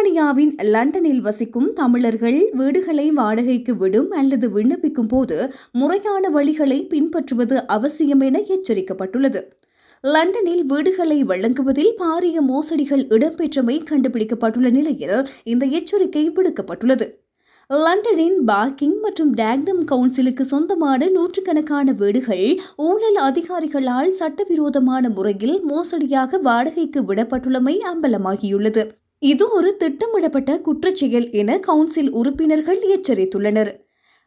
பிரித்தானியாவின் லண்டனில் வசிக்கும் தமிழர்கள் வீடுகளை வாடகைக்கு விடும் அல்லது விண்ணப்பிக்கும் போது முறையான வழிகளை பின்பற்றுவது அவசியம் என எச்சரிக்கப்பட்டுள்ளது. லண்டனில் வீடுகளை வழங்குவதில் பாரிய மோசடிகள் இடம்பெற்றமை கண்டுபிடிக்கப்பட்டுள்ள நிலையில் இந்த எச்சரிக்கை விடுக்கப்பட்டுள்ளது. லண்டனின் பார்க்கிங் மற்றும் டேக்னம் கவுன்சிலுக்கு சொந்தமான நூற்றுக்கணக்கான வீடுகள் ஊழல் அதிகாரிகளால் சட்டவிரோதமான முறையில் மோசடியாக வாடகைக்கு விடப்பட்டுள்ளமை அம்பலமாகியுள்ளது. இது ஒரு திட்டமிடப்பட்ட குற்றச்செயல் என கவுன்சில் உறுப்பினர்கள் எச்சரித்துள்ளனர்.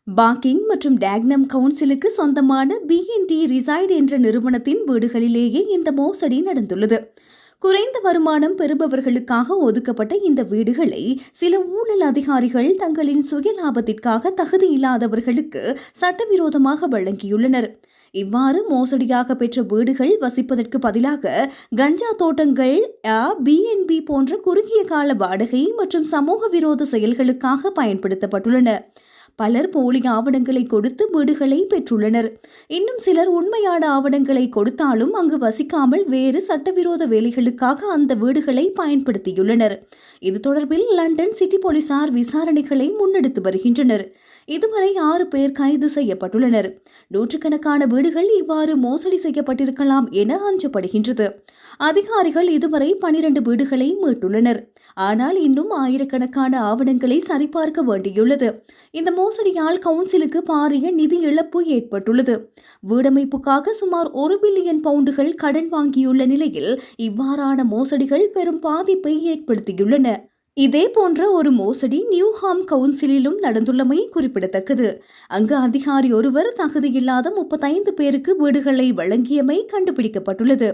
பார்க்கிங் மற்றும் டேக்னம் கவுன்சிலுக்கு சொந்தமான B&D ரிசைட் என்ற நிறுவனத்தின் வீடுகளிலேயே இந்த மோசடி நடந்துள்ளது. குறைந்த வருமானம் பெறுபவர்களுக்காக ஒதுக்கப்பட்ட இந்த வீடுகளை சில ஊழல் அதிகாரிகள் தங்களின் சுய லாபத்திற்காக தகுதியில்லாதவர்களுக்கு சட்டவிரோதமாக வழங்கியுள்ளனர். இவ்வாறு மோசடியாக பெற்ற வீடுகள் வசிப்பதற்கு பதிலாக கஞ்சா தோட்டங்கள், B&B போன்ற குறுகிய கால வாடகை மற்றும் சமூக விரோத செயல்களுக்காக பயன்படுத்தப்பட்டுள்ளன. பலர் போலி ஆவணங்களை கொடுத்து வீடுகளை பெற்றுள்ளனர். இன்னும் சிலர் உண்மையான ஆவணங்களை கொடுத்தாலும் அங்கு வசிக்காமல் வேறு சட்டவிரோத வேலைகளுக்காக அந்த வீடுகளை பயன்படுத்தியுள்ளனர். இது தொடர்பில் லண்டன் சிட்டி போலீசார் விசாரணைகளை முன்னெடுத்து வருகின்றனர். இதுவரை 6 பேர் கைது செய்யப்பட்டுள்ளனர். நூற்றுக்கணக்கான வீடுகள் இவ்வாறு மோசடி செய்யப்பட்டிருக்கலாம் என அஞ்சப்படுகின்றது. அதிகாரிகள் இதுவரை 12 வீடுகளை மீட்டுள்ளனர். ஆனால் இன்னும் ஆயிரக்கணக்கான ஆவணங்களை சரிபார்க்க வேண்டியுள்ளது. இந்த மோசடியால் கவுன்சிலுக்கு பாரிய நிதி இழப்பு ஏற்பட்டுள்ளது. வீடமைப்புக்காக சுமார் 1 பில்லியன் பவுண்டுகள் கடன் வாங்கியுள்ள நிலையில் இவ்வாறான மோசடிகள் பெரும் பாதிப்பை ஏற்படுத்தியுள்ளன. இதே போன்ற ஒரு மோசடி நியூஹாம் கவுன்சிலிலும் நடந்துள்ளமை குறிப்பிடத்தக்கது. அங்கு அதிகாரி ஒருவர் தகுதியில்லாத 35 பேருக்கு வீடுகளை வழங்கியமை கண்டுபிடிக்கப்பட்டுள்ளது.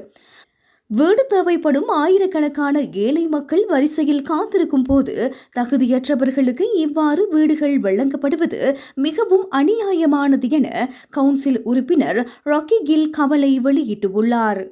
வீடு தேவைப்படும் ஆயிரக்கணக்கான ஏழை மக்கள் வரிசையில் காத்திருக்கும் போது தகுதியற்றவர்களுக்கு இவ்வாறு வீடுகள் வழங்கப்படுவது மிகவும் அநியாயமானது என கவுன்சில் உறுப்பினர் ராக்கி கில் கவலை வெளியிட்டுள்ளார்.